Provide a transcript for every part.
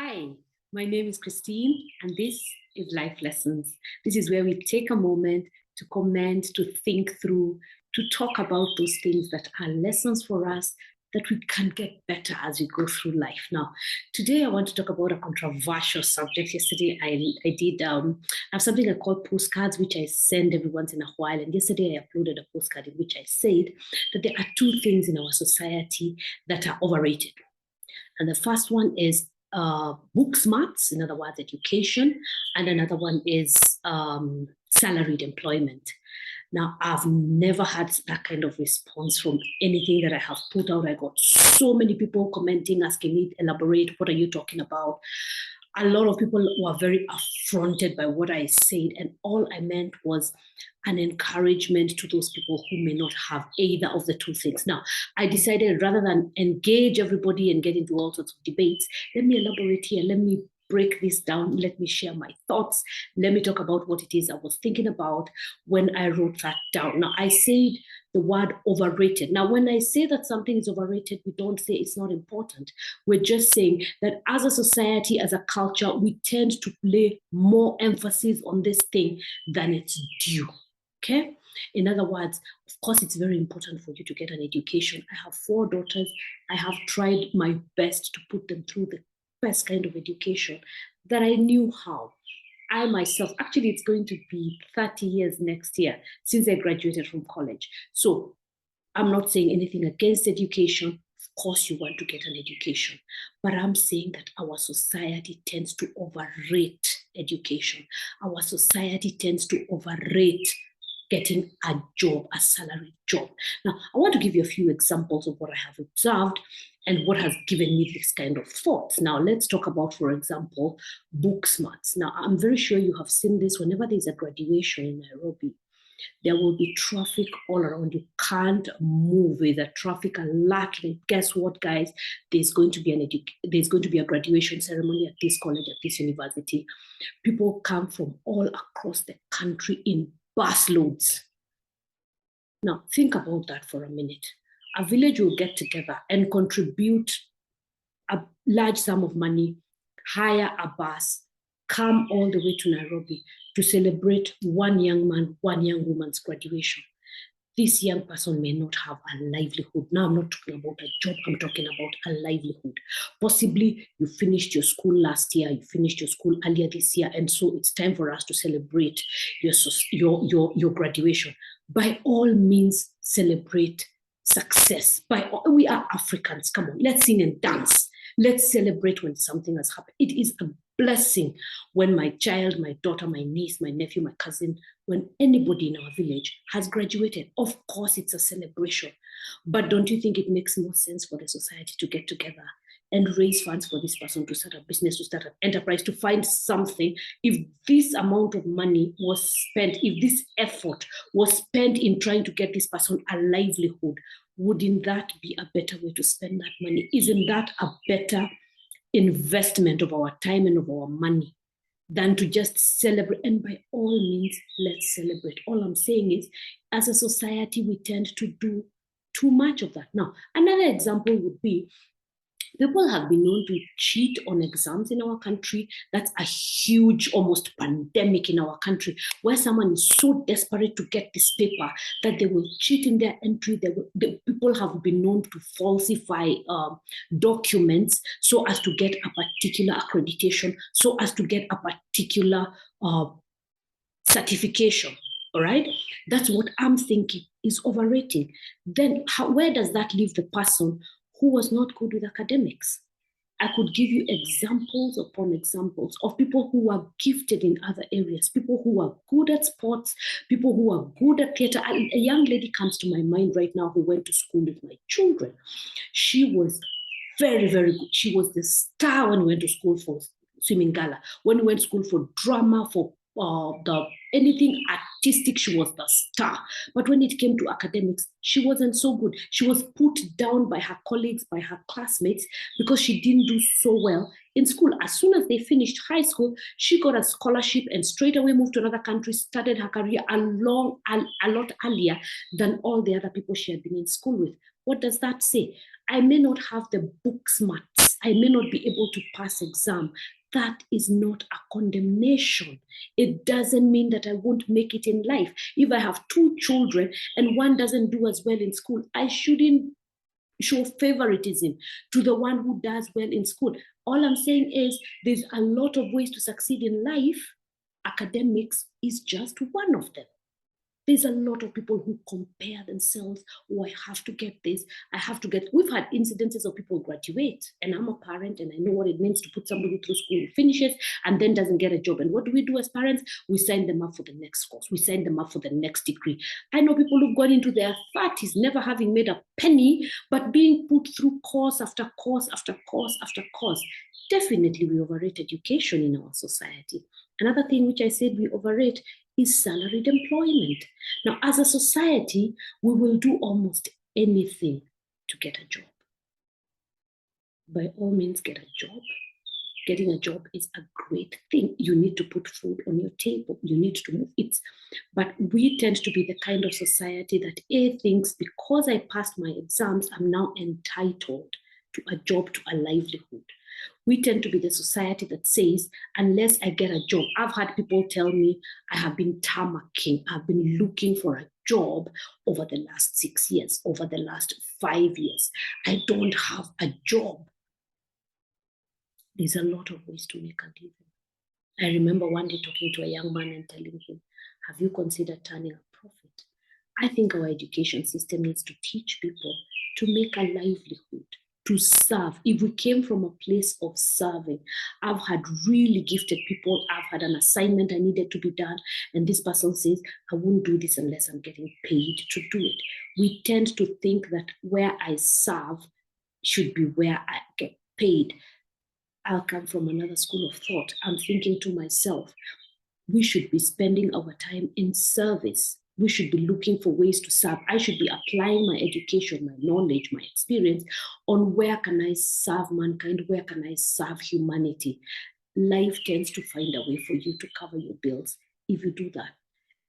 Hi, my name is Christine, and this is Life Lessons. This is where we take a moment to comment, to think through, to talk about those things that are lessons for us that we can get better as we go through life. Now, today I want to talk about a controversial subject. Yesterday I did have something I call postcards, which I send every once in a while. And yesterday I uploaded a postcard in which I said that there are two things in our society that are overrated. And the first one is book smarts, in other words, education, and another one is salaried employment. Now, I've never had that kind of response from anything that I have put out. I got so many people commenting, asking me, elaborate, what are you talking about? A lot of people were very affronted by what I said, and all I meant was an encouragement to those people who may not have either of the two things. Now, I decided rather than engage everybody and get into all sorts of debates, let me elaborate here, let me break this down, let me share my thoughts, let me talk about what it is I was thinking about when I wrote that down. Now, I said the word overrated. Now, when I say that something is overrated, we don't say it's not important. We're just saying that as a society, as a culture, we tend to lay more emphasis on this thing than it's due. Okay? In other words, of course, it's very important for you to get an education. I have 4 daughters. I have tried my best to put them through the best kind of education that I knew how. I myself, actually, it's going to be 30 years next year since I graduated from college. So I'm not saying anything against education. Of course, you want to get an education, but I'm saying that our society tends to overrate education. Our society tends to overrate getting a job, a salary job. Now, I want to give you a few examples of what I have observed and what has given me this kind of thoughts. Now, let's talk about, for example, book smarts. Now, I'm very sure you have seen this whenever there's a graduation in Nairobi. There will be traffic all around. You can't move with a traffic alert. Guess what, guys? There's going to be a graduation ceremony at this college, at this university. People come from all across the country in busloads. Now, think about that for a minute. A village will get together and contribute a large sum of money, hire a bus, come all the way to Nairobi to celebrate one young man, one young woman's graduation. This young person may not have a livelihood. Now, I'm not talking about a job, I'm talking about a livelihood. Possibly you finished your school last year, you finished your school earlier this year, and so it's time for us to celebrate your graduation. By all means, celebrate success. We are Africans. Come on, let's sing and dance. Let's celebrate when something has happened. It is a blessing when my child, my daughter, my niece, my nephew, my cousin, when anybody in our village has graduated. Of course, it's a celebration. But don't you think it makes more sense for the society to get together and raise funds for this person to start a business, to start an enterprise, to find something? If this amount of money was spent, if this effort was spent in trying to get this person a livelihood, wouldn't that be a better way to spend that money? Isn't that a better investment of our time and of our money than to just celebrate? And by all means, let's celebrate. All I'm saying is, as a society, we tend to do too much of that. Now, another example would be people have been known to cheat on exams in our country. That's a huge, almost pandemic in our country, where someone is so desperate to get this paper that they will cheat in their entry. People have been known to falsify documents so as to get a particular accreditation, so as to get a particular certification. All right, that's what I'm thinking is overrating. Then where does that leave the person who was not good with academics? I could give you examples upon examples of people who are gifted in other areas, people who are good at sports, people who are good at theater. A young lady comes to my mind right now who went to school with my children. She was very, very good. She was the star when we went to school for swimming gala, when we went to school for drama, for anything artistic, she was the star. But when it came to academics, she wasn't so good. She was put down by her colleagues, by her classmates, because she didn't do so well in school. As soon as they finished high school, she got a scholarship and straight away moved to another country, started her career a lot earlier than all the other people she had been in school with. What does that say? I may not have the book smarts, I may not be able to pass exam. That is not a condemnation. It doesn't mean that I won't make it in life. If I have 2 children and one doesn't do as well in school, I shouldn't show favoritism to the one who does well in school. All I'm saying is there's a lot of ways to succeed in life. Academics is just one of them. There's a lot of people who compare themselves. Oh, I have to get this. I have to get. We've had incidences of people graduate, and I'm a parent, and I know what it means to put somebody through school, finishes, and then doesn't get a job. And what do we do as parents? We sign them up for the next course. We sign them up for the next degree. I know people who've gone into their 30s, never having made a penny, but being put through course after course after course after course. Definitely, we overrate education in our society. Another thing which I said we overrate is salaried employment. Now, as a society, we will do almost anything to get a job. By all means, get a job. Getting a job is a great thing. You need to put food on your table. You need to move it. But we tend to be the kind of society that A thinks because I passed my exams, I'm now entitled to a job, to a livelihood. We tend to be the society that says, unless I get a job, I've had people tell me I have been tarmacking, I've been looking for a job over the last 6 years, over the last 5 years. I don't have a job. There's a lot of ways to make a living. I remember one day talking to a young man and telling him, have you considered turning a profit? I think our education system needs to teach people to make a livelihood, to serve. If we came from a place of serving, I've had really gifted people. I've had an assignment I needed to be done, and this person says, I won't do this unless I'm getting paid to do it. We tend to think that where I serve should be where I get paid. I'll come from another school of thought. I'm thinking to myself, we should be spending our time in service. We should be looking for ways to serve. I should be applying my education, my knowledge, my experience on where can I serve mankind, where can I serve humanity. Life tends to find a way for you to cover your bills if you do that.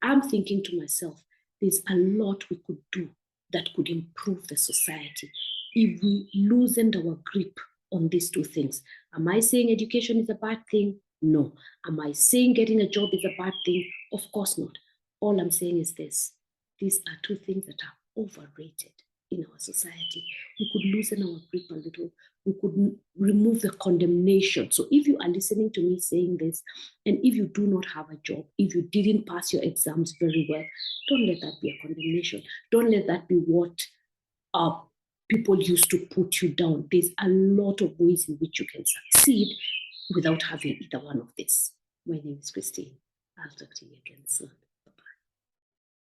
I'm thinking to myself, there's a lot we could do that could improve the society if we loosened our grip on these 2 things. Am I saying education is a bad thing? No. Am I saying getting a job is a bad thing? Of course not. All I'm saying is this. These are 2 things that are overrated in our society. We could loosen our grip a little. We could remove the condemnation. So if you are listening to me saying this, and if you do not have a job, if you didn't pass your exams very well, don't let that be a condemnation. Don't let that be what people used to put you down. There's a lot of ways in which you can succeed without having either one of this. My name is Christine. I'll talk to you again soon.